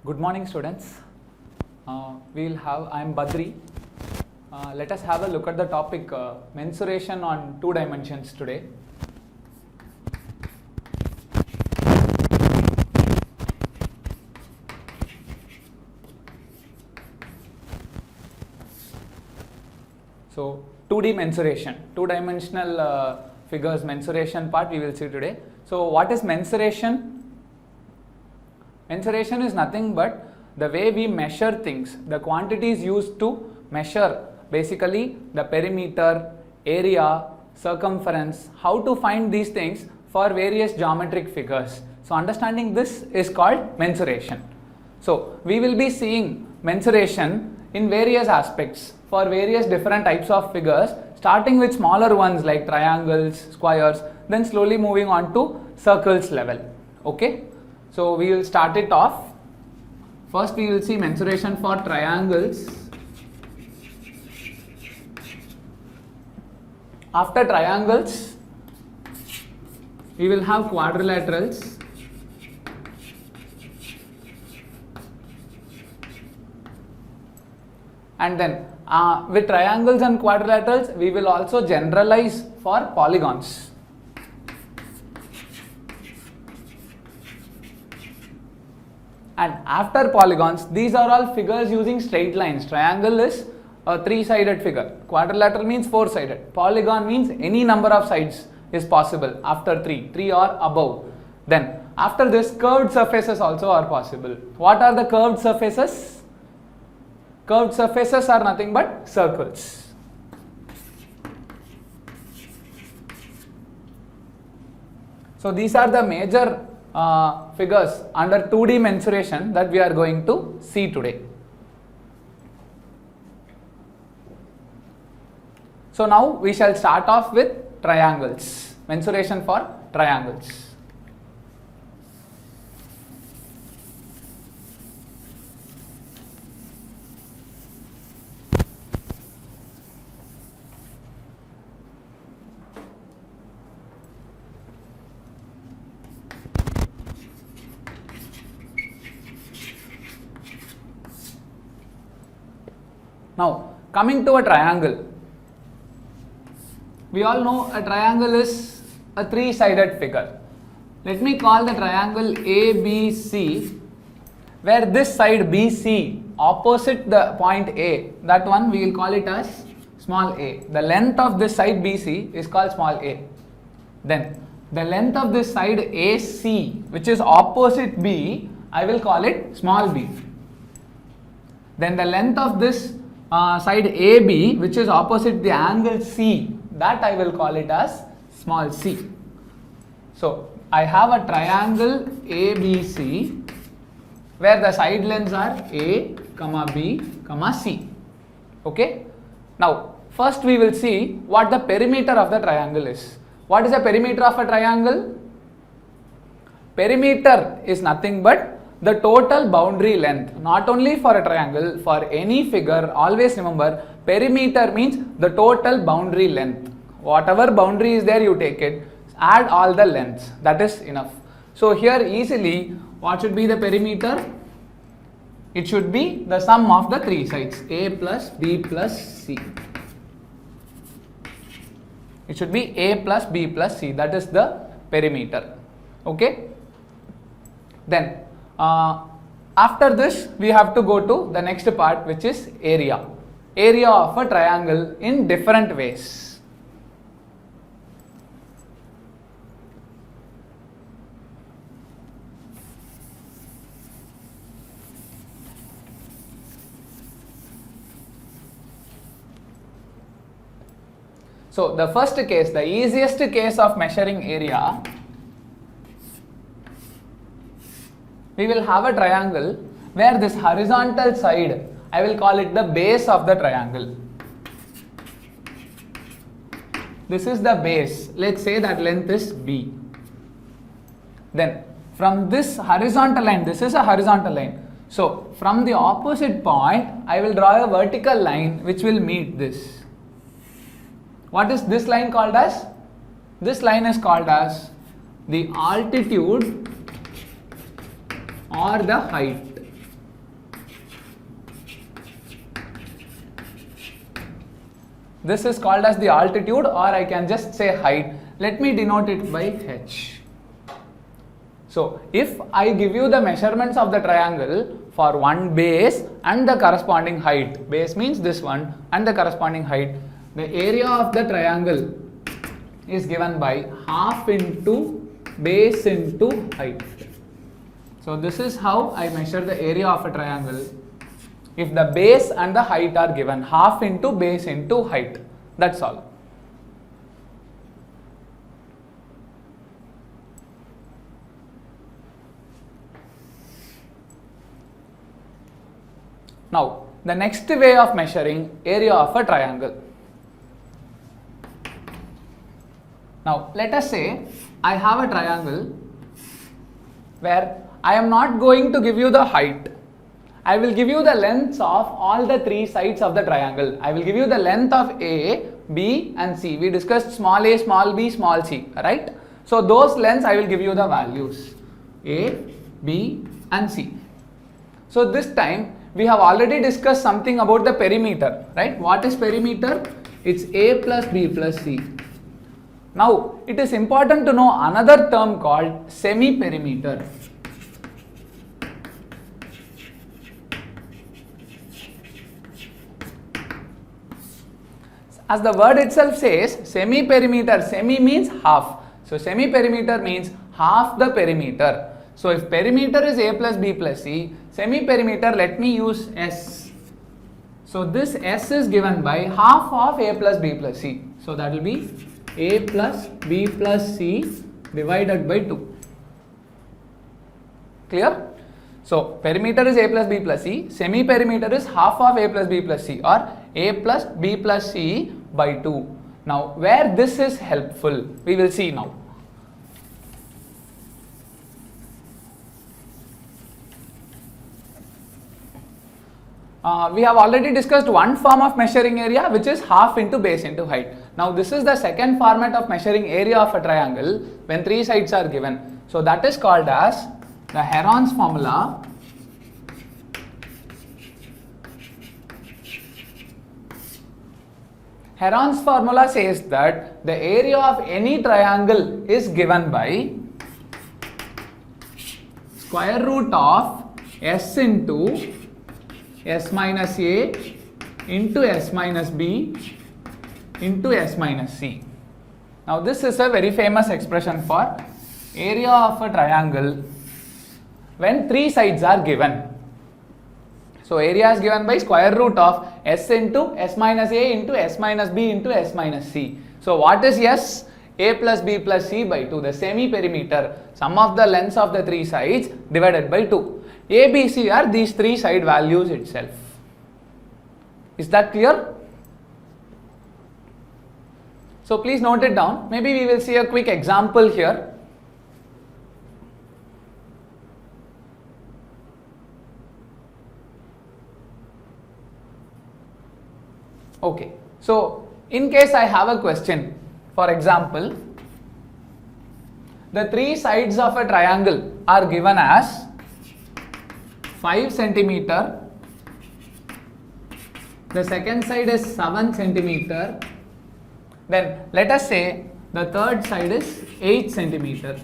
Good morning, students. I am Badri. Let us have a look at the topic mensuration on 2 dimensions today. So 2D mensuration, 2-dimensional figures mensuration part we will see today. So what is mensuration? Mensuration is nothing but the way we measure things, the quantities used to measure basically the perimeter, area, circumference, how to find these things for various geometric figures. So understanding this is called mensuration. So we will be seeing mensuration in various aspects for various different types of figures, starting with smaller ones like triangles, squares, then slowly moving on to circles level. Okay. So we will start it off. First we will see mensuration for triangles. After triangles, we will have quadrilaterals. And then with triangles and quadrilaterals, we will also generalize for polygons. And after polygons, these are all figures using straight lines. Triangle is a 3-sided figure. Quadrilateral means 4-sided. Polygon means any number of sides is possible after 3 or above. Then after this, curved surfaces also are possible. What are the curved surfaces? Curved surfaces are nothing but circles. So these are the major figures under 2D mensuration that we are going to see today. So now we shall start off with triangles, mensuration for triangles. Now coming to a triangle, we all know a triangle is a 3-sided figure. Let me call the triangle ABC, where this side BC opposite the point A, that one we will call it as small a. The length of this side BC is called small a. Then the length of this side AC, which is opposite B, I will call it small b. Then the length of this side AB, which is opposite the angle C, that I will call it as small c. So I have a triangle ABC where the side lengths are A, B, C. Okay. Now first we will see what the perimeter of the triangle is. What is the perimeter of a triangle? Perimeter is nothing but the total boundary length, not only for a triangle, for any figure. Always remember, perimeter means the total boundary length. Whatever boundary is there, you take it, add all the lengths, that is enough. So here easily, what should be the perimeter? It should be the sum of the 3 sides, A plus B plus C. It should be A plus B plus C, that is the perimeter. Okay. Then after this we have to go to the next part, which is area. Area of a triangle in different ways. So the first case, the easiest case of measuring area, we will have a triangle where this horizontal side, I will call it the base of the triangle. This is the base. Let's say that length is B. Then from this horizontal line, this is a horizontal line. So from the opposite point, I will draw a vertical line which will meet this. What is this line called as? This line is called as the altitude or the height. This is called as the altitude, or I can just say height. Let me denote it by h. So if I give you the measurements of the triangle for one base and the corresponding height, base means this one and the corresponding height, the area of the triangle is given by half into base into height. So this is how I measure the area of a triangle if the base and the height are given, half into base into height. That's all. Now, the next way of measuring area of a triangle. Now, let us say I have a triangle where I am not going to give you the height. I will give you the lengths of all the three sides of the triangle. I will give you the length of A, B and C. We discussed small a, small b, small c, right? So, those lengths I will give you the values A, B and C. So, this time we have already discussed something about the perimeter, right? What is perimeter? It's A plus B plus C. Now, it is important to know another term called semi-perimeter. As the word itself says, semi-perimeter, semi means half. So, semi-perimeter means half the perimeter. So, if perimeter is A plus B plus C, semi-perimeter, let me use S. So, this S is given by half of A plus B plus C. So, that will be A plus B plus C divided by 2. Clear? So, perimeter is A plus B plus C, semi-perimeter is half of A plus B plus C, or A plus B plus C by 2. Now, where this is helpful, we will see now. We have already discussed one form of measuring area, which is half into base into height. Now, this is the second format of measuring area of a triangle when three sides are given. So, that is called as the Heron's formula. Heron's formula says that the area of any triangle is given by square root of S into S minus A into S minus B into S minus C. Now, this is a very famous expression for area of a triangle when three sides are given. So, area is given by square root of S into S minus A into S minus B into S minus C. So, what is S? A plus B plus C by 2, the semi-perimeter, sum of the lengths of the three sides divided by 2. A, B, C are these three side values itself. Is that clear? So, please note it down. Maybe we will see a quick example here. Okay. So, in case I have a question, for example, the three sides of a triangle are given as 5 centimeter, the second side is 7 centimeter, then let us say the third side is 8 centimeter.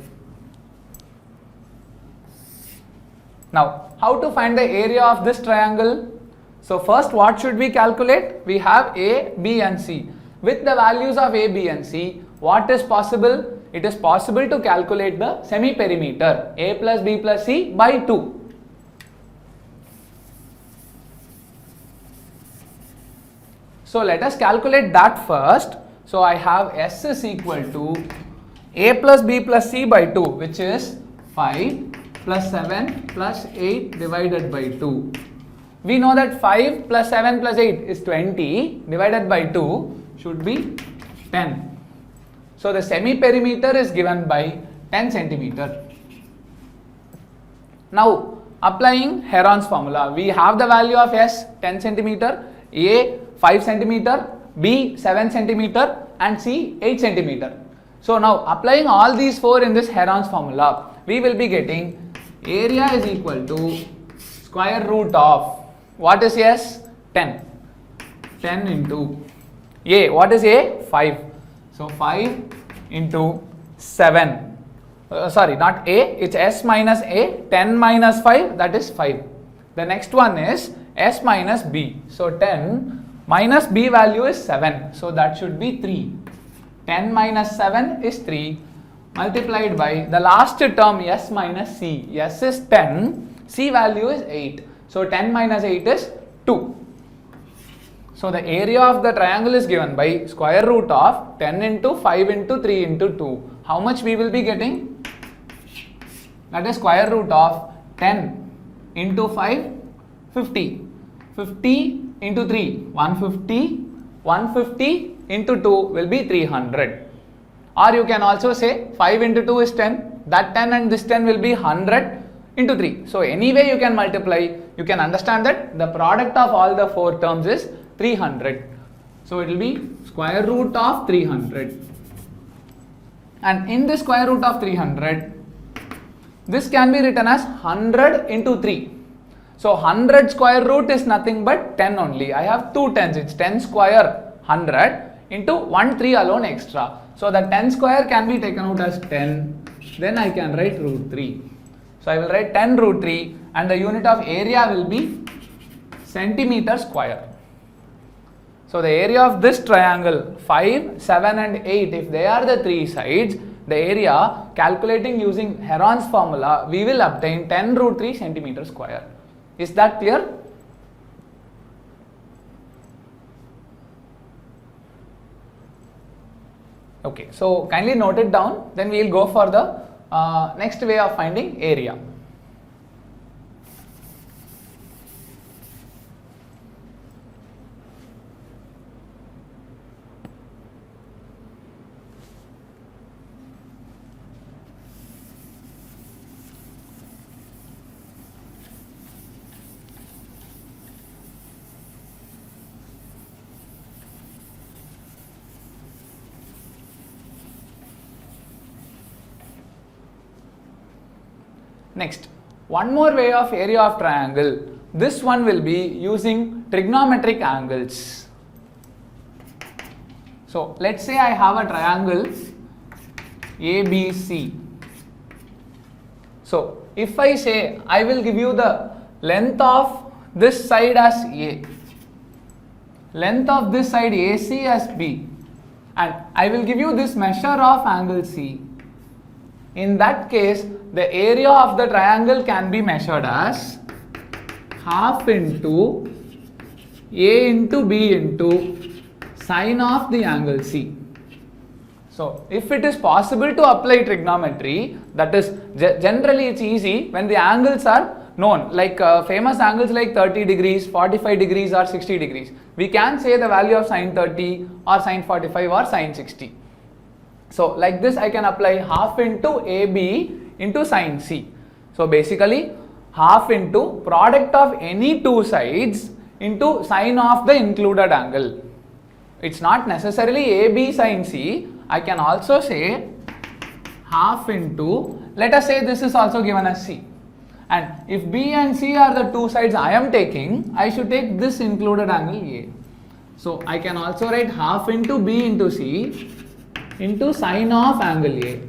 Now, how to find the area of this triangle? So, first what should we calculate? We have A, B and C. With the values of A, B and C, what is possible? It is possible to calculate the semi-perimeter, A plus B plus C by 2. So, let us calculate that first. So, I have S is equal to A plus B plus C by 2, which is 5 plus 7 plus 8 divided by 2. We know that 5 plus 7 plus 8 is 20 divided by 2 should be 10. So, the semi-perimeter is given by 10 centimeter. Now, applying Heron's formula, we have the value of S 10 centimeter, A 5 centimeter, B 7 centimeter and C 8 centimeter. So, now applying all these four in this Heron's formula, we will be getting area is equal to square root of, what is S? 10. 10 into A, what is A? 5. So 5 into 7. Sorry, not A, it's S minus A. 10 minus 5, that is 5. The next one is S minus B. So 10 minus B value is 7. So that should be 3. 10 minus 7 is 3 multiplied by the last term S minus C. S is 10, C value is 8. So 10 minus 8 is 2. So the area of the triangle is given by square root of 10 into 5 into 3 into 2. How much we will be getting? That is square root of 10 into 5, 50. 50 into 3, 150. 150 into 2 will be 300. Or you can also say 5 into 2 is 10. That 10 and this 10 will be 100 into 3. So anyway you can multiply. You can understand that the product of all the 4 terms is 300. So it will be square root of 300. And in the square root of 300, this can be written as 100 into 3. So 100 square root is nothing but 10 only. I have 2 tens. It's 10 square 100 into 1 3 alone extra. So the 10 square can be taken out as 10. Then I can write root 3. So I will write 10 root 3 and the unit of area will be centimeter square. So the area of this triangle 5, 7 and 8, if they are the 3 sides, the area calculating using Heron's formula, we will obtain 10 root 3 centimeter square. Is that clear? Okay, so kindly note it down, then we will go for the next way of finding area. Next, one more way of area of triangle. This one will be using trigonometric angles. So let's say I have a triangle ABC. So if I say I will give you the length of this side as A, length of this side AC as B, and I will give you this measure of angle C. In that case, the area of the triangle can be measured as half into A into B into sine of the angle C. So if it is possible to apply trigonometry, that is generally it's easy when the angles are known, like famous angles like 30 degrees, 45 degrees or 60 degrees. We can say the value of sine 30 or sine 45 or sine 60. So like this I can apply half into AB into sine C. So basically half into product of any two sides into sine of the included angle. It's not necessarily AB sine C. I can also say half into, let us say this is also given as C. And if B and C are the two sides I am taking, I should take this included angle A. So I can also write half into B into C into sine of angle A.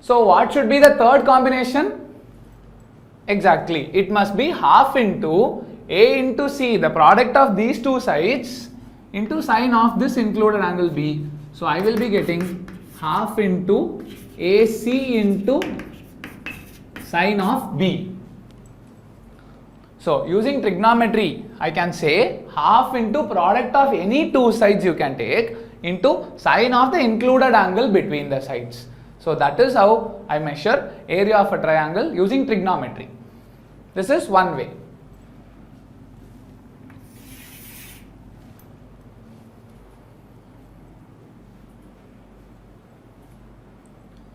So what should be the third combination? Exactly, it must be half into A into C, the product of these two sides, into sine of this included angle B. So I will be getting half into AC into sine of B. So using trigonometry, I can say half into product of any two sides you can take into sine of the included angle between the sides. So that is how I measure area of a triangle using trigonometry. This is one way.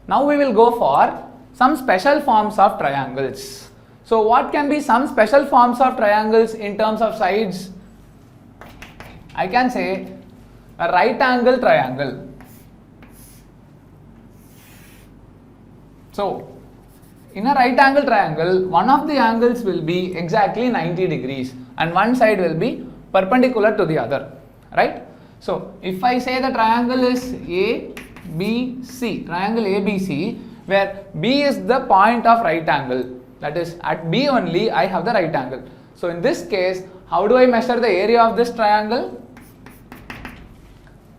Now we will go for some special forms of triangles. So what can be some special forms of triangles in terms of sides? I can say a right angle triangle. So in a right angle triangle, one of the angles will be exactly 90 degrees and one side will be perpendicular to the other, right? So if I say the triangle is ABC, triangle ABC, where B is the point of right angle, that is at B only I have the right angle. So in this case, how do I measure the area of this triangle?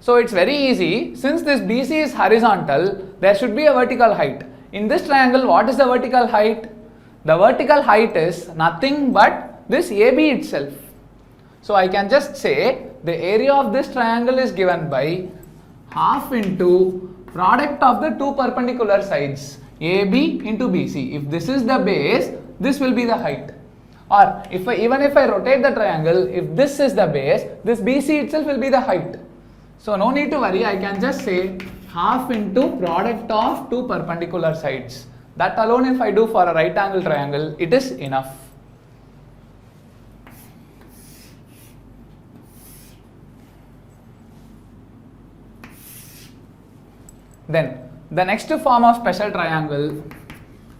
So it's very easy. Since this BC is horizontal, there should be a vertical height. In this triangle, what is the vertical height? The vertical height is nothing but this AB itself. So I can just say the area of this triangle is given by half into product of the two perpendicular sides, AB into BC. If this is the base, this will be the height. Or even if I rotate the triangle, if this is the base, this BC itself will be the height. So no need to worry, I can just say half into product of two perpendicular sides. That alone, if I do for a right angle triangle, it is enough. Then the next form of special triangle,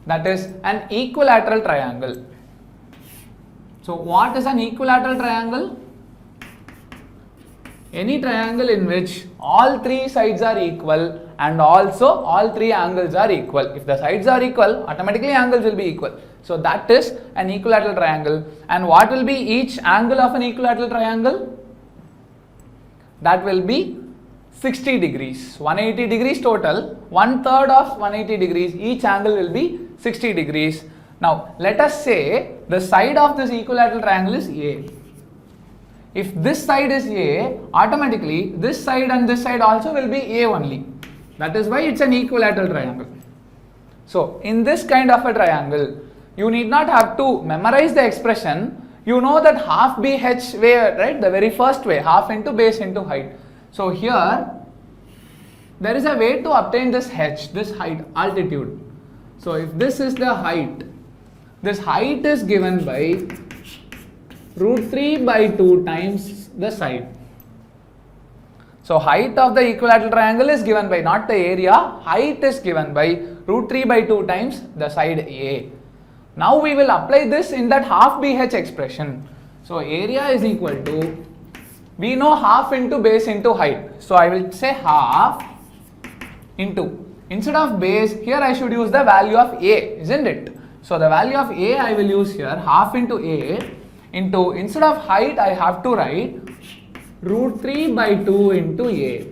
that is an equilateral triangle. So what is an equilateral triangle? Any triangle in which all three sides are equal and also all three angles are equal. If the sides are equal, automatically angles will be equal. So that is an equilateral triangle. And what will be each angle of an equilateral triangle? That will be 60 degrees, 180 degrees total, 1/3 of 180 degrees, each angle will be 60 degrees. Now let us say the side of this equilateral triangle is A. If this side is A, automatically this side and this side also will be A only. That is why it's an equilateral triangle. So in this kind of a triangle, you need not have to memorize the expression. You know that half BH way, right? The very first way, half into base into height. So here there is a way to obtain this h, this height, altitude. So if this is the height, this height is given by √3/2 times the side. So height of the equilateral triangle is given by, not the area, height is given by √3/2 times the side A. Now we will apply this in that half BH expression. So area is equal to, we know half into base into height. So I will say half into, instead of base, here I should use the value of A, isn't it? So the value of A I will use here, half into A into, instead of height I have to write √3/2 into A.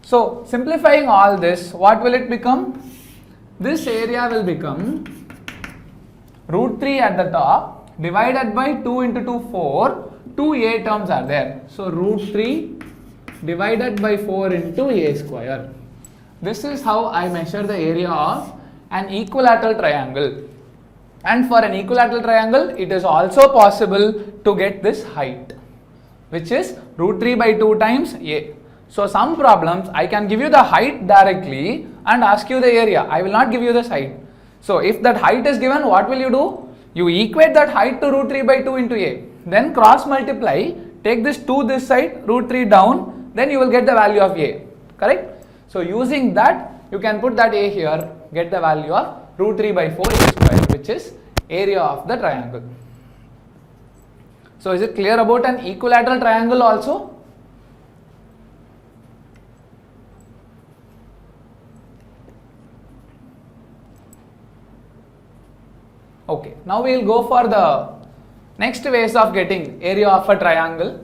So simplifying all this, what will it become? This area will become √3 at the top divided by 2 into 2, 4, 2 A terms are there. So √3 divided by 4 into A square. This is how I measure the area of an equilateral triangle. And for an equilateral triangle, it is also possible to get this height, which is √3/2 times A. So some problems I can give you the height directly and ask you the area. I will not give you the side. So if that height is given, what will you do? You equate that height to √3/2 into A. Then cross multiply, take this 2 this side, √3 down, then you will get the value of A. Correct? So using that, you can put that A here, get the value of √3/4 A square, which is area of the triangle. So is it clear about an equilateral triangle also? Okay, now we will go for the next ways of getting area of a triangle.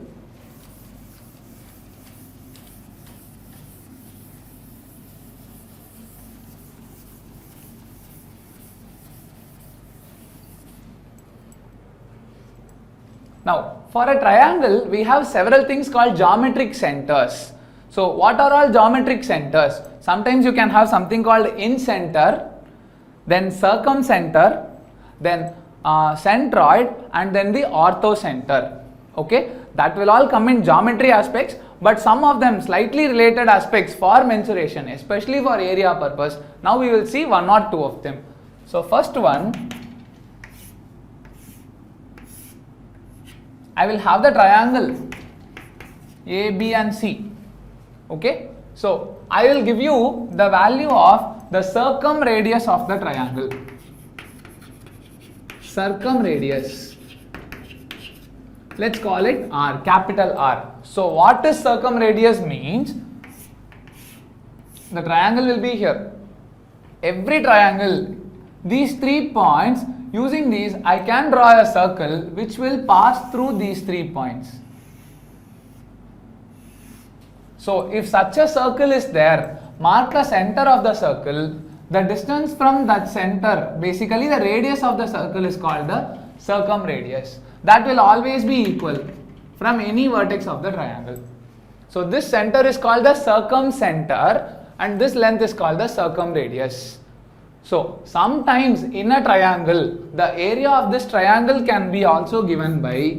Now, for a triangle, we have several things called geometric centers. So, what are all geometric centers? Sometimes you can have something called in-center, then circumcenter, then centroid, and then the orthocenter. Okay, that will all come in geometry aspects, but some of them slightly related aspects for mensuration, especially for area purpose. Now we will see one or two of them. So, first one, I will have the triangle A, B and C. Okay, so I will give you the value of the circumradius of the triangle. Circumradius, let's call it R, capital R. So what is circumradius means? The triangle will be here. Every triangle, these 3 points, using these I can draw a circle which will pass through these 3 points. So if such a circle is there, mark the center of the circle. The distance from that center, basically the radius of the circle, is called the circumradius. That will always be equal from any vertex of the triangle. So this center is called the circumcenter and this length is called the circumradius. So sometimes in a triangle, the area of this triangle can be also given by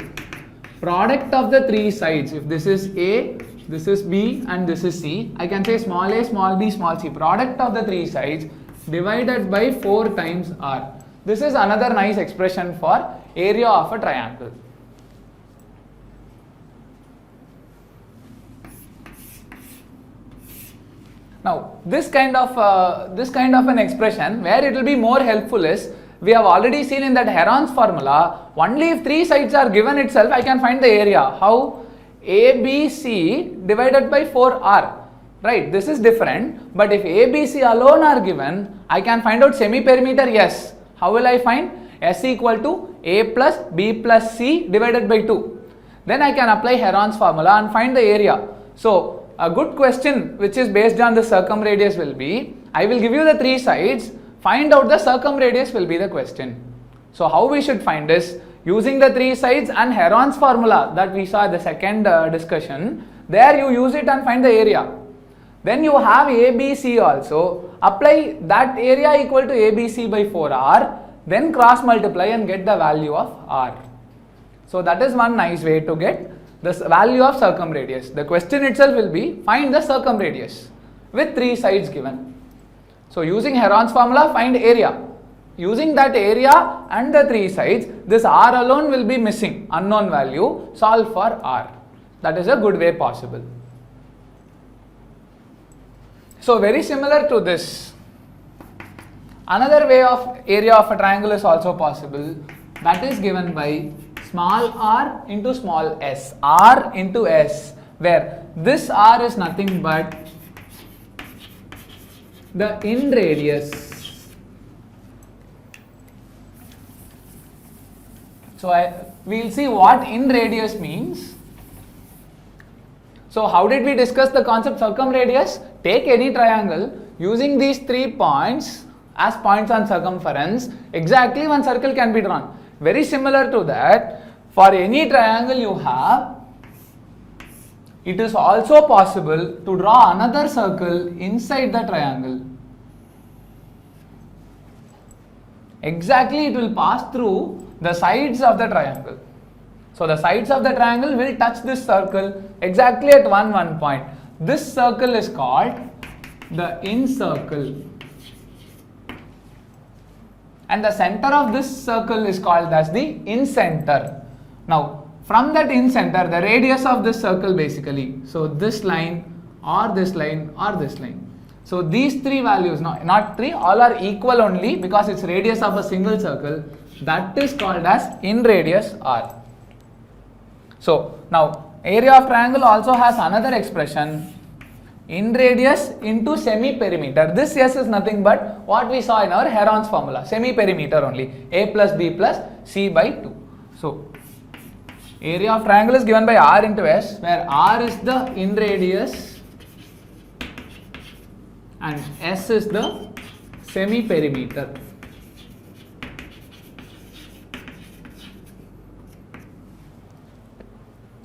product of the 3 sides. If this is A, this is B and this is C, I can say small a, small b, small c, product of the 3 sides divided by 4 times r. This is another nice expression for area of a triangle. Now this kind of an expression where it will be more helpful is, we have already seen in that Heron's formula, only if 3 sides are given itself I can find the area. How? ABC divided by 4R, right? This is different, but if ABC alone are given, I can find out semi-perimeter. Yes. How will I find? S equal to A plus B plus C divided by 2. Then I can apply Heron's formula and find the area. So a good question which is based on the circumradius will be, I will give you the 3 sides, find out the circumradius will be the question. So how we should find this? Using the 3 sides and Heron's formula that we saw in the second discussion, there you use it and find the area. Then you have ABC also, apply that area equal to ABC by 4R, then cross multiply and get the value of R. So that is one nice way to get the value of circumradius. The question itself will be, find the circumradius with 3 sides given. So using Heron's formula, find area. Using that area and the 3 sides, this R alone will be missing, unknown value, solve for R. That is a good way possible. So very similar to this, another way of area of a triangle is also possible, that is given by small r into small s, r into s, where this r is nothing but the in radius. So we will see what in radius means. So how did we discuss the concept circumradius? Take any triangle, using these 3 points as points on circumference, exactly one circle can be drawn. Very similar to that, for any triangle you have, it is also possible to draw another circle inside the triangle. Exactly, it will pass through the sides of the triangle. So the sides of the triangle will touch this circle exactly at one point. This circle is called the in circle. And the center of this circle is called as the in center. Now from that in center, the radius of this circle basically, so this line or this line or this line. So these 3 values, not 3, all are equal only because it's radius of a single circle. That is called as in radius R. So now area of triangle also has another expression, in radius into semi-perimeter. This S is nothing but what we saw in our Heron's formula, semi-perimeter only, A plus B plus C by 2. So area of triangle is given by R into S, where R is the in radius and S is the semi-perimeter.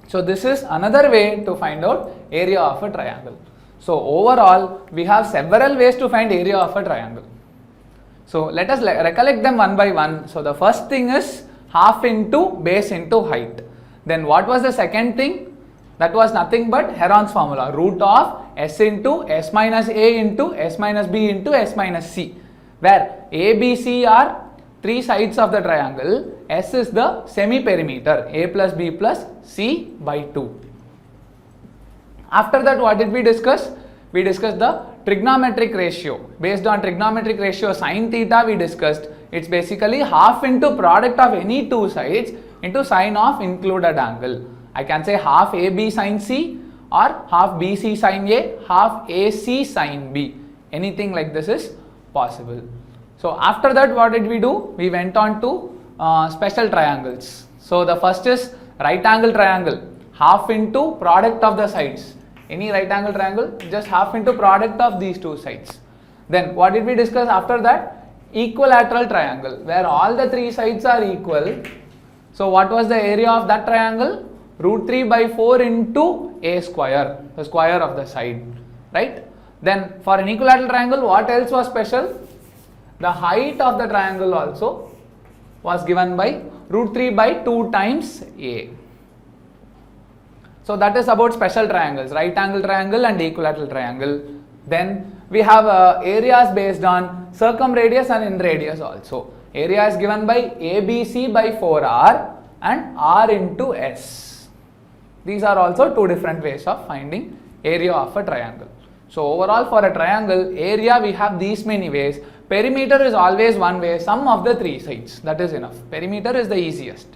So this is another way to find out area of a triangle. So overall, we have several ways to find area of a triangle. So let us recollect them one by one. So the first thing is half into base into height. Then what was the second thing? That was nothing but Heron's formula, root of S into S minus A into S minus B into S minus C, where A, B, C are 3 sides of the triangle, S is the semi-perimeter, A plus B plus C by 2. After that, what did we discuss? We discussed the trigonometric ratio. Based on trigonometric ratio sin theta, we discussed it's basically half into product of any 2 sides into sine of included angle. I can say half AB sin C or half BC sin A, half AC sin B. Anything like this is possible. So after that, what did we do? We went on to special triangles. So the first is right angle triangle, half into product of the sides. Any right angle triangle, just half into product of these two sides. Then what did we discuss after that? Equilateral triangle, where all the three sides are equal. So what was the area of that triangle? Root 3 by 4 into a square, the square of the side, right? Then for an equilateral triangle, what else was special? The height of the triangle also was given by root 3 by 2 times a. So that is about special triangles, right angle triangle and equilateral triangle. Then we have areas based on circumradius and inradius also. Area is given by ABC by 4r and r into s. These are also two different ways of finding area of a triangle. So overall for a triangle, area we have these many ways. Perimeter is always one way, sum of the three sides, that is enough. Perimeter is the easiest.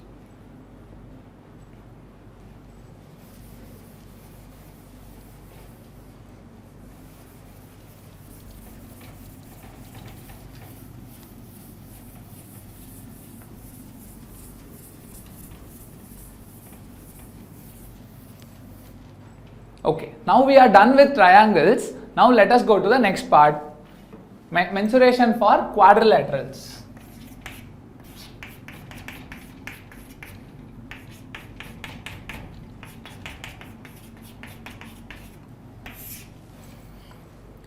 Okay, now we are done with triangles. Now let us go to the next part, mensuration for quadrilaterals.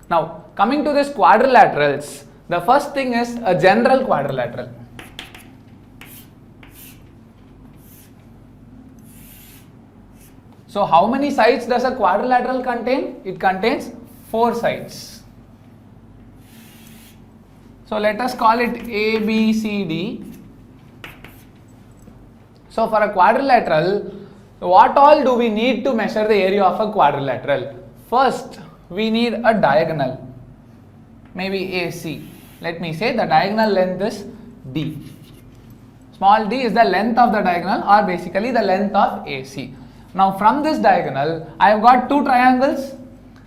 Now coming to this quadrilaterals, the first thing is a general quadrilateral. So how many sides does a quadrilateral contain? It contains 4 sides. So let us call it A, B, C, D. So for a quadrilateral, what all do we need to measure the area of a quadrilateral? First, we need a diagonal, maybe AC. Let me say the diagonal length is D. Small d is the length of the diagonal, or basically the length of AC. Now from this diagonal, I have got two triangles.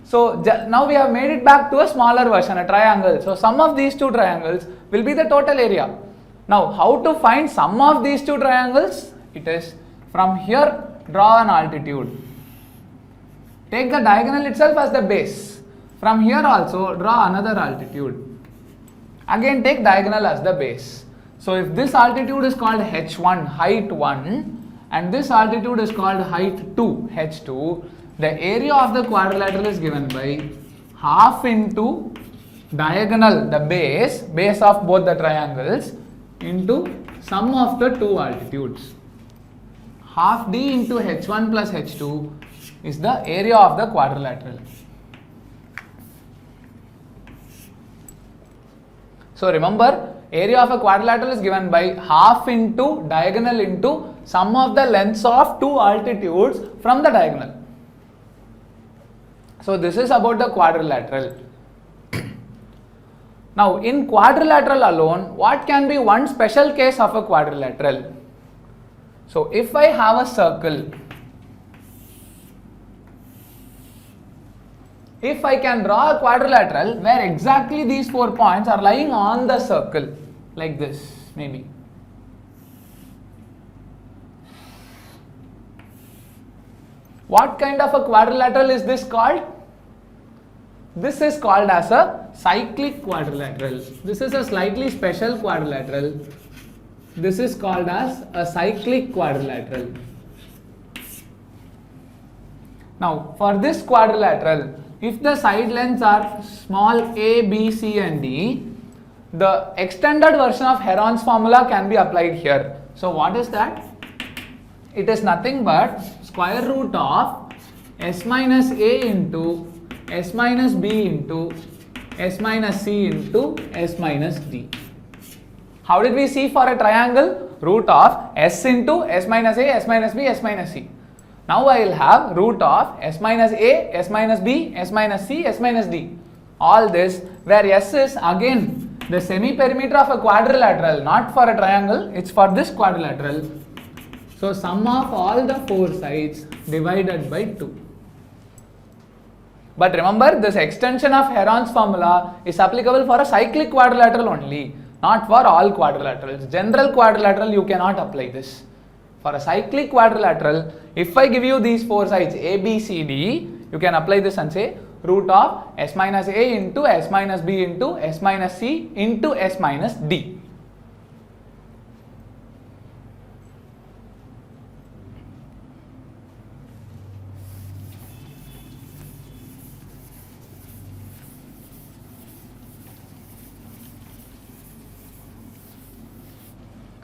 So now we have made it back to a smaller version, a triangle. So sum of these two triangles will be the total area. Now how to find sum of these two triangles? It is from here, draw an altitude. Take the diagonal itself as the base. From here also draw another altitude. Again take diagonal as the base. So if this altitude is called h1, height 1, and this altitude is called height 2, h2, the area of the quadrilateral is given by half into diagonal, the base of both the triangles, into sum of the two altitudes. Half d into h1 plus h2 is the area of the quadrilateral. So remember, area of a quadrilateral is given by half into diagonal into sum of the lengths of two altitudes from the diagonal. So this is about the quadrilateral. Now in quadrilateral alone, what can be one special case of a quadrilateral? So if I have a circle, if I can draw a quadrilateral where exactly these 4 points are lying on the circle, like this maybe. What kind of a quadrilateral is this called? This is called as a cyclic quadrilateral. This is a slightly special quadrilateral. This is called as a cyclic quadrilateral. Now for this quadrilateral, if the side lengths are small a, b, c and d, the extended version of Heron's formula can be applied here. So what is that? It is nothing but square root of s minus a into s minus b into s minus c into s minus d. How did we see for a triangle? Root of s into s minus a, s minus b, s minus c. Now I will have root of s minus a, s minus b, s minus c, s minus d. All this where s is again the semi-perimeter of a quadrilateral, not for a triangle, it's for this quadrilateral. So sum of all the four sides divided by 2. But remember, this extension of Heron's formula is applicable for a cyclic quadrilateral only, not for all quadrilaterals. General quadrilateral you cannot apply this. For a cyclic quadrilateral, if I give you these four sides A, B, C, D, you can apply this and say root of S minus A into S minus B into S minus C into S minus D.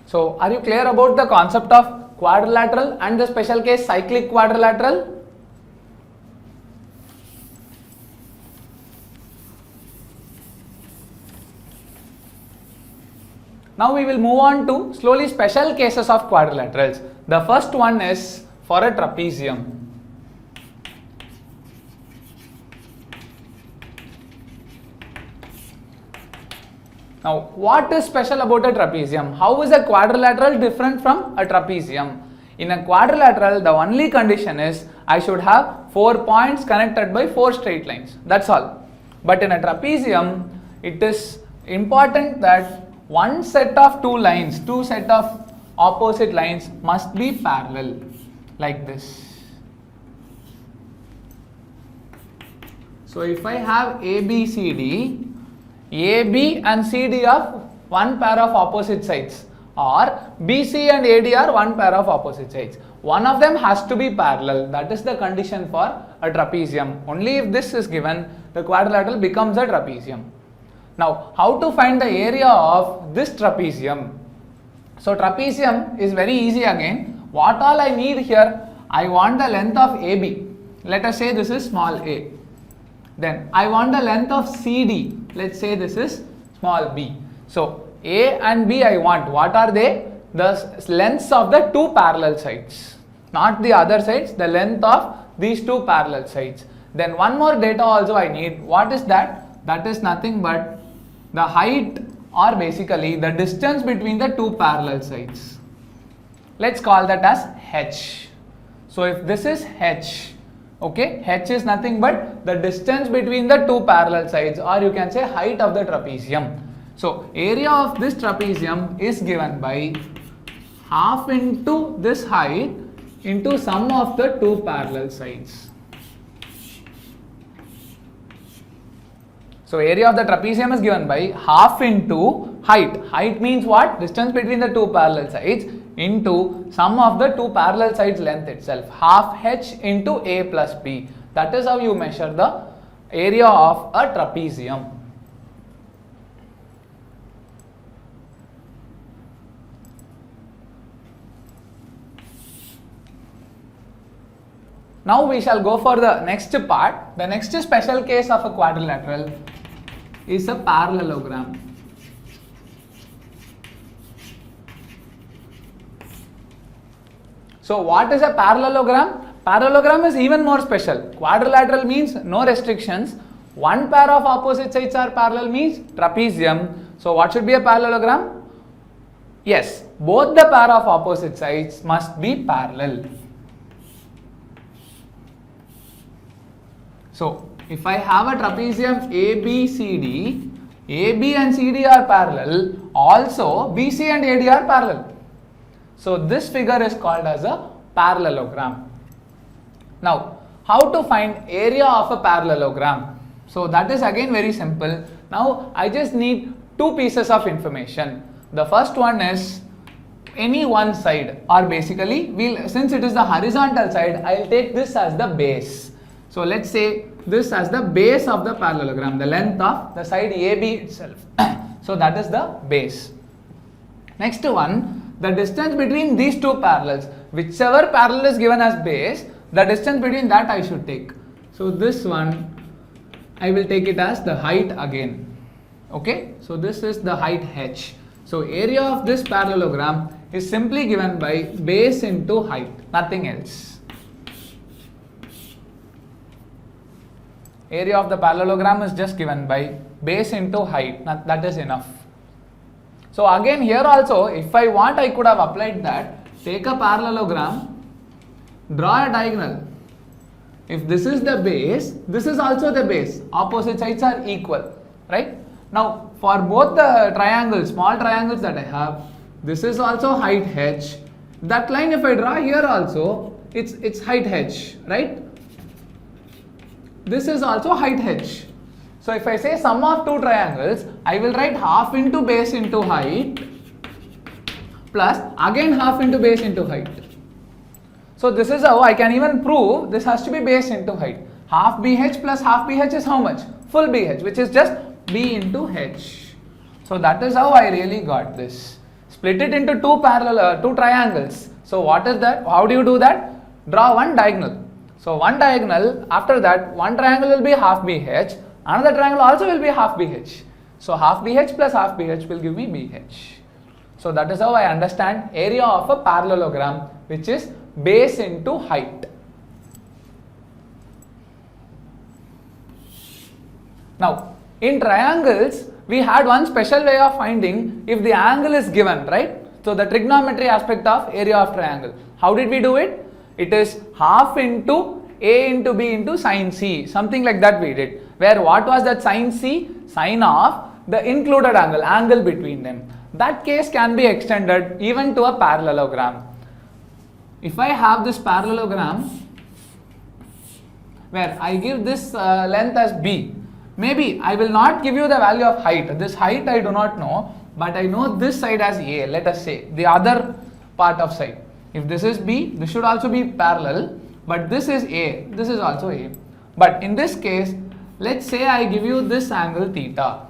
So, are you clear about the concept of quadrilateral and the special case cyclic quadrilateral? Now we will move on to slowly special cases of quadrilaterals. The first one is for a trapezium. Now, what is special about a trapezium? How is a quadrilateral different from a trapezium? In a quadrilateral, the only condition is I should have 4 points connected by 4 straight lines. That's all. But in a trapezium, it is important that one set of two set of opposite lines must be parallel, like this. So, if I have ABCD, AB and CD are one pair of opposite sides, or BC and AD are one pair of opposite sides. One of them has to be parallel. That is the condition for a trapezium. Only if this is given, the quadrilateral becomes a trapezium. Now, how to find the area of this trapezium? So, trapezium is very easy again. What all I need here, I want the length of AB. Let us say this is small a. Then I want the length of CD. Let's say this is small b. So, A and B I want. What are they? The lengths of the two parallel sides. Not the other sides, the length of these two parallel sides. Then one more data also I need. What is that? That is nothing but the height, or basically the distance between the two parallel sides. Let's call that as h. So, if this is h, okay, h is nothing but the distance between the two parallel sides, or you can say height of the trapezium. So, area of this trapezium is given by half into this height into sum of the two parallel sides. So, area of the trapezium is given by half into height. Height means what? Distance between the two parallel sides into sum of the two parallel sides length itself. Half h into a plus b. That is how you measure the area of a trapezium. Now we shall go for the next part. The next special case of a quadrilateral is a parallelogram. So what is a parallelogram? Parallelogram is even more special. Quadrilateral means no restrictions. One pair of opposite sides are parallel means trapezium. So what should be a parallelogram? Yes, both the pair of opposite sides must be parallel. So, if I have a trapezium ABCD, AB and CD are parallel, also BC and AD are parallel. So, this figure is called as a parallelogram. Now, how to find area of a parallelogram? So, that is again very simple. Now, I just need two pieces of information. The first one is any one side, or basically, since it is the horizontal side, I will take this as the base. So, let's say this as the base of the parallelogram, the length of the side AB itself. So, that is the base. Next one, the distance between these two parallels, whichever parallel is given as base, the distance between that I should take. So, this one I will take it as the height again. Okay, so this is the height h. So, area of this parallelogram is simply given by base into height, nothing else. Area of the parallelogram is just given by base into height, that is enough. So again here also, if I want, I could have applied that take a parallelogram, draw a diagonal. If this is the base, this is also the base. Opposite sides are equal, right? Now, for both the triangles, small triangles that I have, this is also height h. That line, if I draw here also, it's height h, right? This is also height h. So if I say sum of two triangles, I will write half into base into height plus again half into base into height. So this is how I can even prove this has to be base into height. Half BH plus half BH is how much? Full BH, which is just B into H. So that is how I really got this. Split it into two triangles. So what is that? How do you do that? Draw one diagonal. So one diagonal, after that one triangle will be half BH, another triangle also will be half BH. So half BH plus half BH will give me BH. So that is how I understand area of a parallelogram, which is base into height. Now, in triangles, we had one special way of finding if the angle is given, right? So the trigonometry aspect of area of triangle. How did we do it? It is half into A into B into sine C, something like that we did. Where what was that sine C? Sine of the included angle between them. That case can be extended even to a parallelogram. If I have this parallelogram where I give this length as B, maybe I will not give you the value of height. This height I do not know, but I know this side as A, let us say, the other part of side. If this is B, this should also be parallel, but this is A, this is also A. But in this case, let's say I give you this angle theta,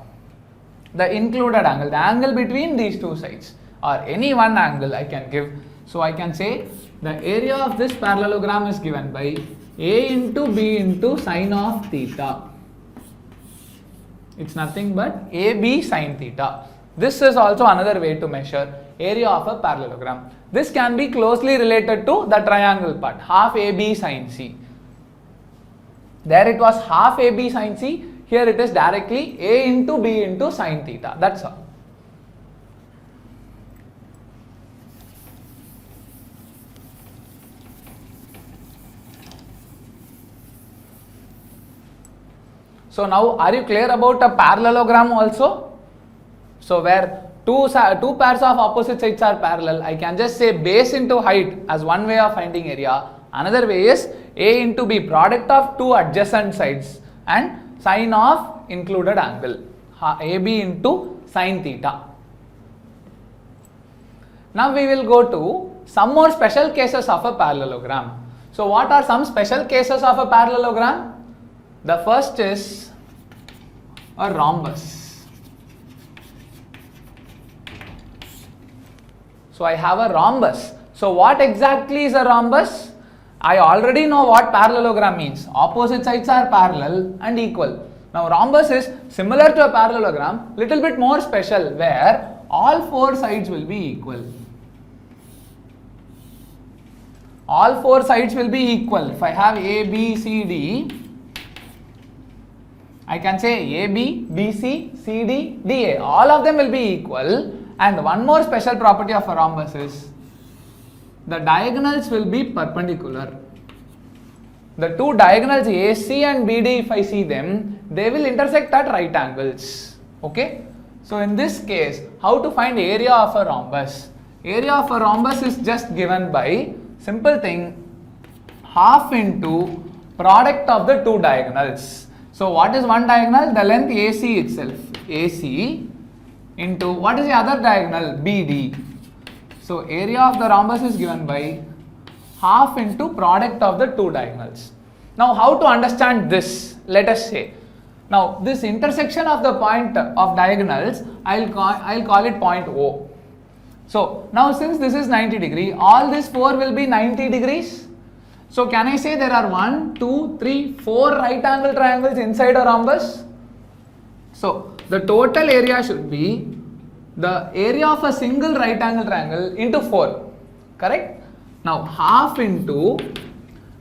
the included angle, the angle between these two sides, or any one angle I can give. So I can say the area of this parallelogram is given by A into B into sine of theta. It's nothing but AB sine theta. This is also another way to measure area of a parallelogram. This can be closely related to the triangle part, half AB sine C. There it was half AB sine C, here it is directly A into B into sine theta, that's all. So now, are you clear about a parallelogram also? So where two pairs of opposite sides are parallel, I can just say base into height as one way of finding area. Another way is A into B, product of two adjacent sides, and sine of included angle, AB into sine theta. Now we will go to some more special cases of a parallelogram. So what are some special cases of a parallelogram? The first is a rhombus. So I have a rhombus. So what exactly is a rhombus? I already know what parallelogram means. Opposite sides are parallel and equal. Now rhombus is similar to a parallelogram, little bit more special, where all four sides will be equal. All four sides will be equal. If I have A, B, C, D, I can say AB, BC, CD, DA. All of them will be equal. And one more special property of a rhombus is the diagonals will be perpendicular. The two diagonals AC and BD, if I see them, they will intersect at right angles. Okay. So in this case, how to find area of a rhombus? Area of a rhombus is just given by simple thing, half into product of the two diagonals. So what is one diagonal? The length AC itself, AC into what is the other diagonal? BD. So area of the rhombus is given by half into product of the two diagonals. Now how to understand this? Let us say, now this intersection of the point of diagonals, I'll call it point O. So now since this is 90 degree, all these four will be 90 degrees. So can I say there are 1, 2, 3, 4 right angle triangles inside a rhombus? So the total area should be the area of a single right angle triangle into 4, correct? Now half into,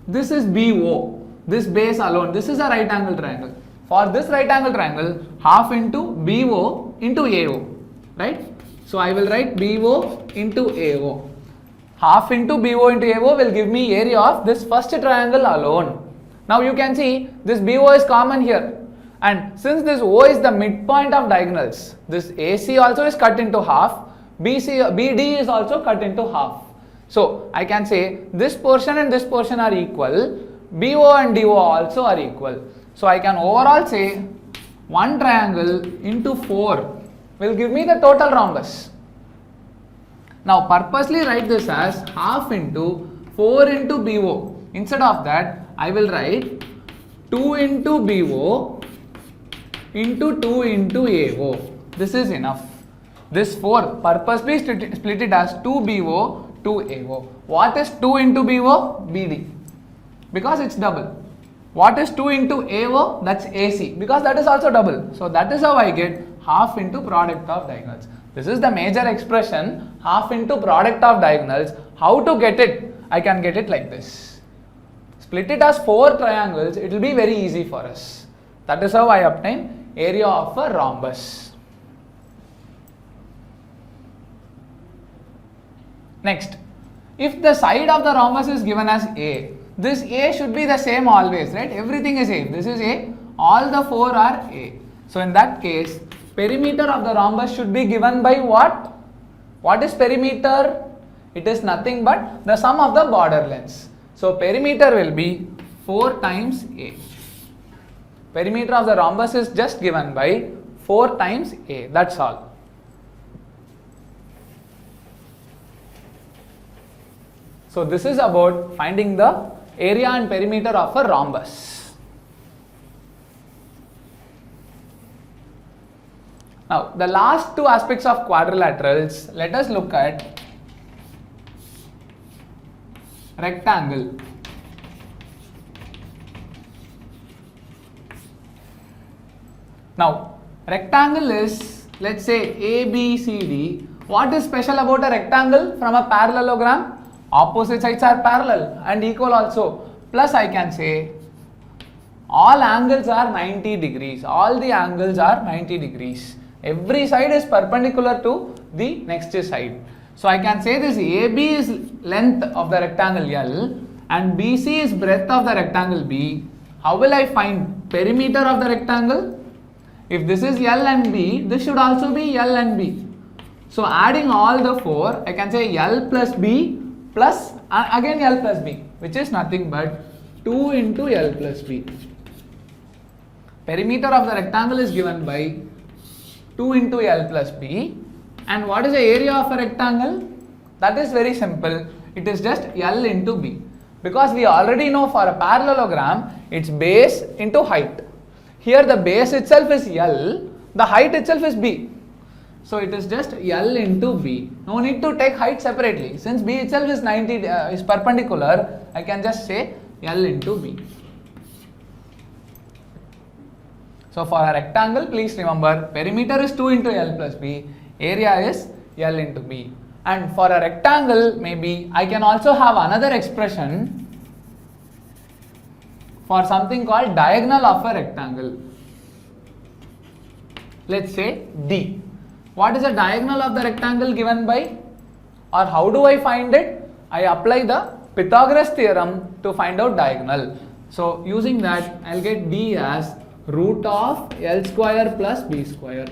this is BO, this base alone, this is a right angle triangle. For this right angle triangle, half into BO into AO, right? So I will write BO into AO. Half into BO into AO will give me area of this first triangle alone. Now you can see this BO is common here, and since this O is the midpoint of diagonals, this AC also is cut into half, BD is also cut into half. So I can say this portion and this portion are equal, BO and DO also are equal. So I can overall say one triangle into 4 will give me the total rhombus. Now purposely write this as half into 4 into BO. Instead of that, I will write 2 into BO into 2 into AO. This is enough. This 4 purposely split it as 2 BO, 2 AO. What is 2 into BO? BD. Because it's double. What is 2 into AO? That's AC. Because that is also double. So that is how I get half into product of diagonals. This is the major expression, half into product of diagonals. How to get it? I can get it like this. Split it as 4 triangles, it will be very easy for us. That is how I obtain area of a rhombus. Next, if the side of the rhombus is given as A, this A should be the same always, right? Everything is A. This is A, all the 4 are A. So in that case, perimeter of the rhombus should be given by what? What is perimeter? It is nothing but the sum of the border lengths. So perimeter will be 4 times A. Perimeter of the rhombus is just given by 4 times A. That's all. So this is about finding the area and perimeter of a rhombus. Now the last 2 aspects of quadrilaterals, let us look at rectangle. Now rectangle is, let's say ABCD. What is special about a rectangle from a parallelogram? Opposite sides are parallel and equal also. Plus I can say all angles are 90 degrees. All the angles are 90 degrees. Every side is perpendicular to the next side. So I can say this AB is length of the rectangle L and BC is breadth of the rectangle B. How will I find perimeter of the rectangle? If this is L and B, this should also be L and B. So adding all the 4, I can say L plus B plus again L plus B, which is nothing but 2 into L plus B. Perimeter of the rectangle is given by 2 into L plus B. And what is the area of a rectangle? That is very simple. It is just L into B. Because we already know for a parallelogram, it's base into height. Here the base itself is L, the height itself is B. So it is just L into B. No need to take height separately. Since B itself is 90 is perpendicular, I can just say L into B. So for a rectangle, please remember perimeter is 2 into L plus B, area is L into B. And for a rectangle, maybe I can also have another expression for something called diagonal of a rectangle. Let's say D. What is the diagonal of the rectangle given by, or how do I find it? I apply the Pythagoras theorem to find out diagonal. So using that, I'll get D as root of L square plus B square.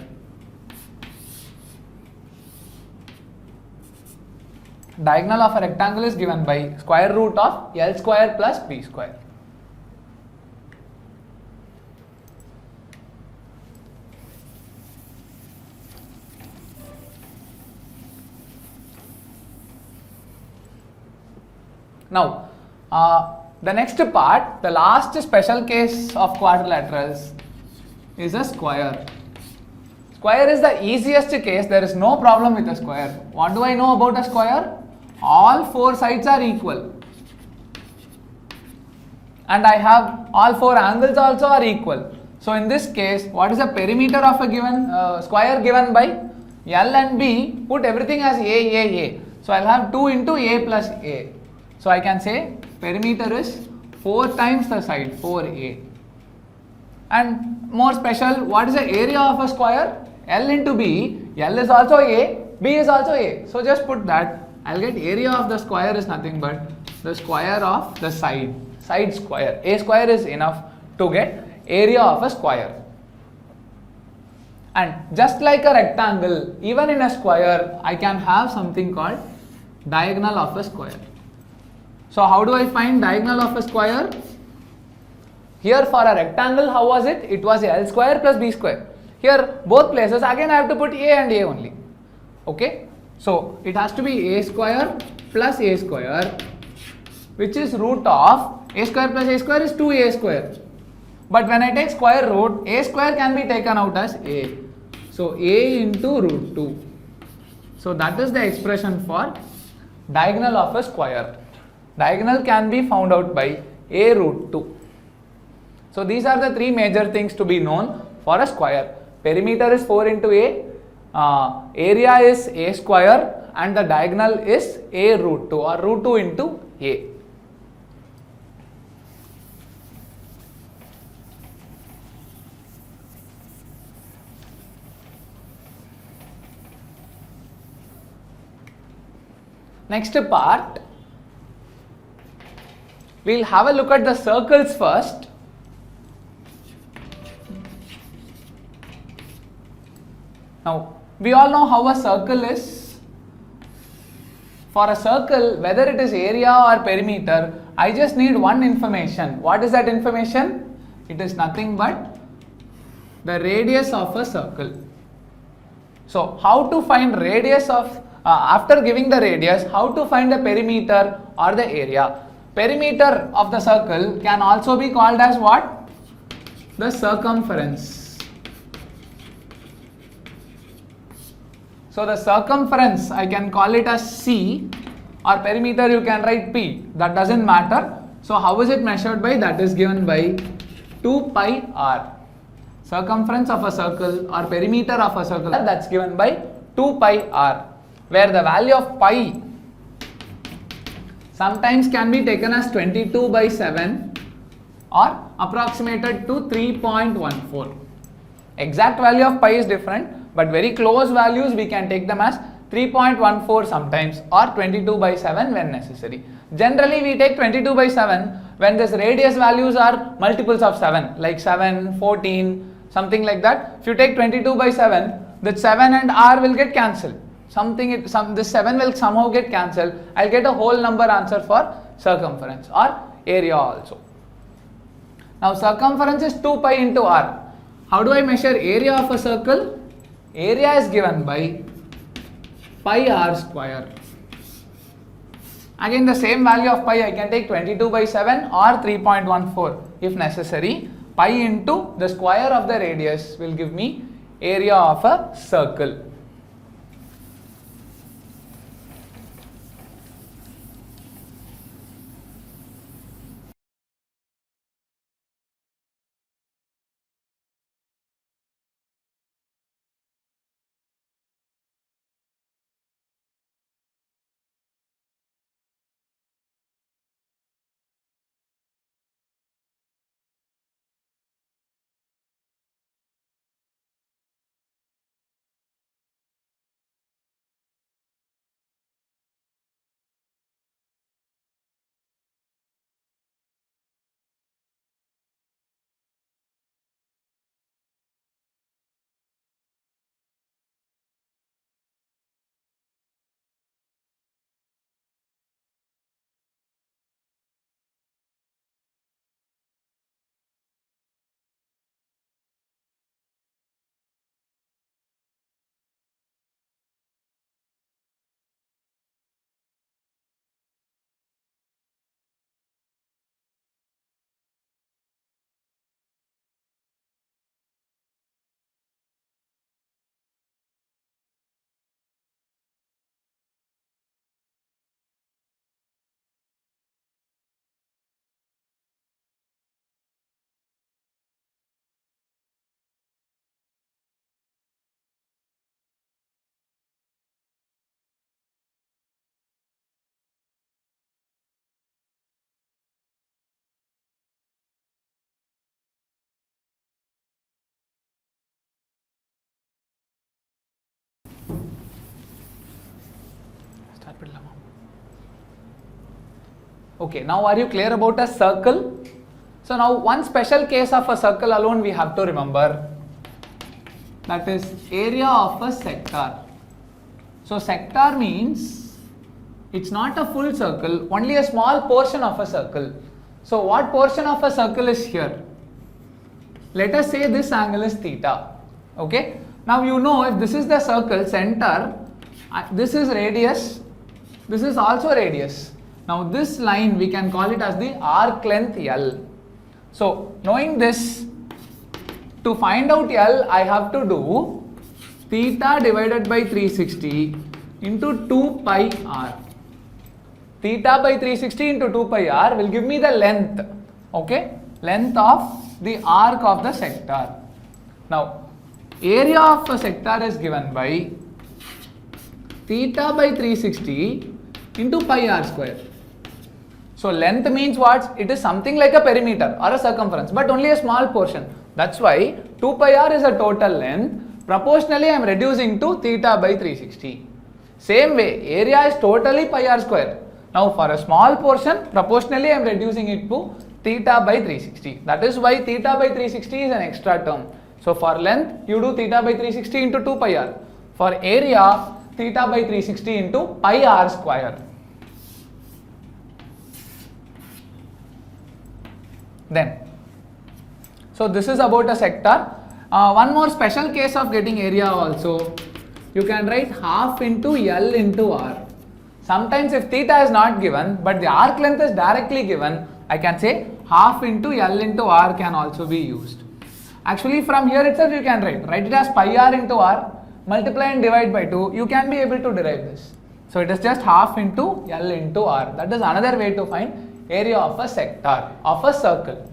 Diagonal of a rectangle is given by square root of L square plus B square. Now, the next part, the last special case of quadrilaterals is a square. Square is the easiest case, there is no problem with a square. What do I know about a square? All 4 sides are equal. And I have all 4 angles also are equal. So in this case, what is the perimeter of a given square given by L and B? Put everything as A. So I'll have 2 into A plus A. So I can say perimeter is 4 times the side, 4A. And more special, what is the area of a square? L into B. L is also A, B is also A. So just put that I'll get area of the square is nothing but the square of the side square. A square is enough to get area of a square. And just like a rectangle, even in a square, I can have something called diagonal of a square. So how do I find diagonal of a square? Here for a rectangle, how was it? It was L square plus B square. Here both places, again I have to put A and A only. Okay? So it has to be A square plus A square, which is root of A square plus A square is 2A square. But when I take square root, A square can be taken out as A. So A into root 2. So that is the expression for diagonal of a square. Diagonal can be found out by A root 2. So these are the three major things to be known for a square. Perimeter is 4 into A, area is A square, and the diagonal is A root 2 or root 2 into A. Next part, we'll have a look at the circles first. Now, we all know how a circle is. For a circle, whether it is area or perimeter, I just need one information. What is that information? It is nothing but the radius of a circle. So, how to find radius of, after giving the radius, how to find the perimeter or the area? Perimeter of the circle can also be called as what? The circumference. So the circumference, I can call it as C, or perimeter you can write P, that doesn't matter. So how is it measured by? That is given by 2 pi r. Circumference of a circle or perimeter of a circle, that's given by 2 pi r, where the value of pi sometimes can be taken as 22 by 7 or approximated to 3.14. Exact value of pi is different, but very close values we can take them as 3.14 sometimes or 22 by 7 when necessary. Generally we take 22 by 7 when this radius values are multiples of 7, like 7, 14, something like that. If you take 22 by 7, that 7 and r will get cancelled. This 7 will somehow get cancelled. I'll get a whole number answer for circumference or area also. Now circumference is 2 pi into r. How do I measure area of a circle? Area is given by pi r square. Again the same value of pi I can take 22 by 7 or 3.14 if necessary. Pi into the square of the radius will give me area of a circle. Okay, now are you clear about a circle? So now one special case of a circle alone we have to remember, that is area of a sector. So sector means it's not a full circle, only a small portion of a circle. So what portion of a circle is here? Let us say this angle is theta. Okay, now you know if this is the circle center, this is radius, this is also radius. Now this line we can call it as the arc length L. So knowing this, to find out L I have to do theta divided by 360 into 2 pi r. Theta by 360 into 2 pi r will give me the length, okay, length of the arc of the sector. Now area of a sector is given by theta by 360 into pi r square. So length means what? It is something like a perimeter or a circumference, but only a small portion. That's why 2 pi r is a total length. Proportionally I am reducing to theta by 360. Same way, area is totally pi r square. Now for a small portion, proportionally I am reducing it to theta by 360. That is why theta by 360 is an extra term. So for length, you do theta by 360 into 2 pi r. For area, theta by 360 into pi r square. Then, so this is about a sector. One more special case of getting area also, you can write half into L into R. Sometimes if theta is not given but the arc length is directly given, I can say half into L into R can also be used. Actually from here itself you can write it as pi r into r, multiply and divide by 2, you can be able to derive this. So it is just half into L into R. That is another way to find area of a sector, of a circle.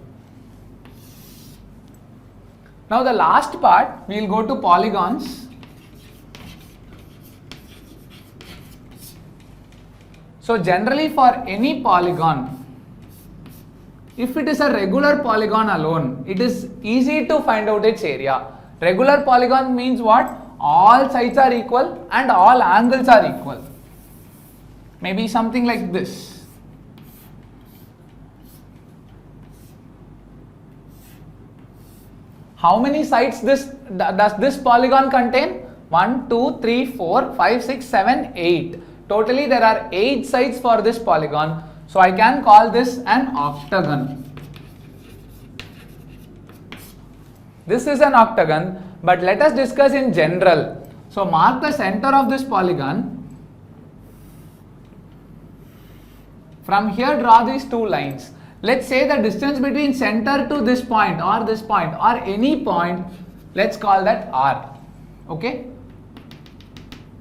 Now the last part, we will go to polygons. So generally for any polygon, if it is a regular polygon alone, it is easy to find out its area. Regular polygon means what? All sides are equal and all angles are equal. Maybe something like this. How many sides does this polygon contain? 1, 2, 3, 4, 5, 6, 7, 8. Totally there are 8 sides for this polygon. So I can call this an octagon. This is an octagon, but let us discuss in general. So mark the center of this polygon. From here draw these two lines. Let's say the distance between center to this point or any point, let's call that R. Okay.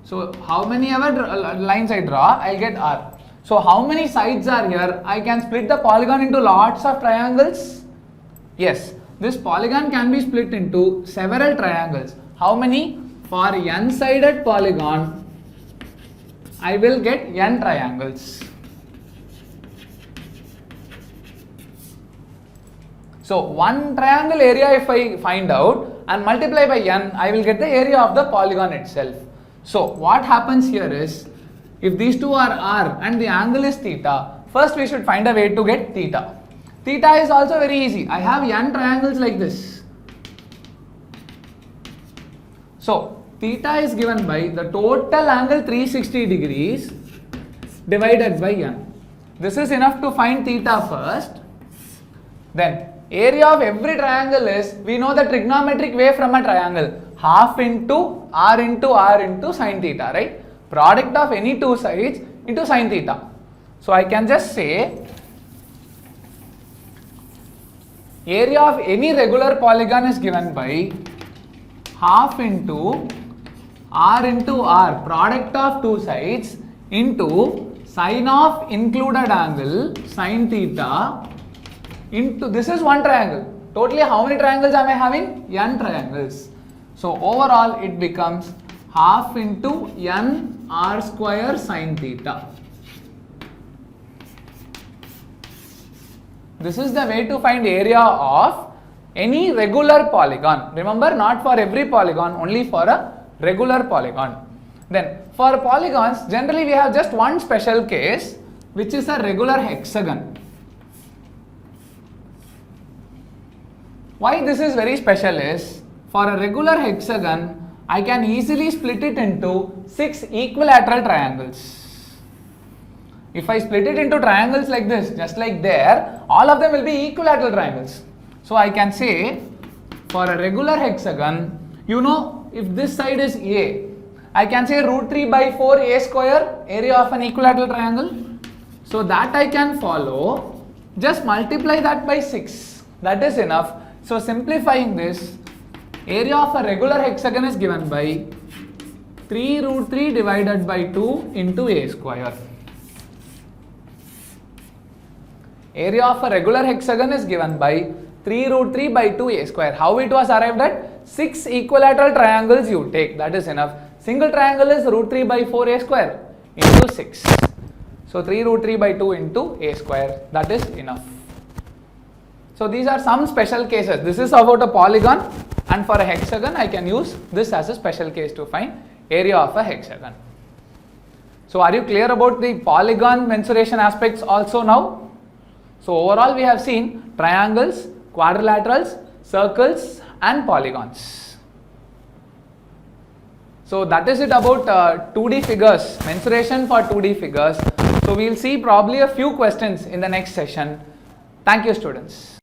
So how many ever lines I draw, I'll get R. So how many sides are here? I can split the polygon into lots of triangles. Yes, this polygon can be split into several triangles. How many? For n-sided polygon, I will get n triangles. So one triangle area if I find out and multiply by n, I will get the area of the polygon itself. So what happens here is, if these two are r and the angle is theta, first we should find a way to get theta. Theta is also very easy. I have n triangles like this. So theta is given by the total angle 360 degrees divided by n. This is enough to find theta first. Then area of every triangle is, we know the trigonometric way from a triangle, half into r into sin theta, right? Product of any two sides into sin theta. So I can just say area of any regular polygon is given by half into r, product of two sides, into sine of included angle sin theta into, this is one triangle. Totally how many triangles am I having? N triangles. So overall it becomes half into n r square sin theta. This is the way to find area of any regular polygon. Remember, not for every polygon, only for a regular polygon. Then for polygons, generally we have just one special case, which is a regular hexagon. Why this is very special is, for a regular hexagon, I can easily split it into 6 equilateral triangles. If I split it into triangles like this, just like there, all of them will be equilateral triangles. So I can say, for a regular hexagon, you know, if this side is A, I can say root 3 by 4 A square, area of an equilateral triangle. So that I can follow, just multiply that by 6, that is enough. So simplifying this, area of a regular hexagon is given by 3 root 3 divided by 2 into A square. Area of a regular hexagon is given by 3 root 3 by 2 A square. How it was arrived at? 6 equilateral triangles you take, that is enough. Single triangle is root 3 by 4 A square into 6. So 3 root 3 by 2 into A square, that is enough. So these are some special cases. This is about a polygon, and for a hexagon I can use this as a special case to find area of a hexagon. So are you clear about the polygon mensuration aspects also now? So overall we have seen triangles, quadrilaterals, circles and polygons. So that is it about 2D figures, mensuration for 2D figures. So we will see probably a few questions in the next session. Thank you, students.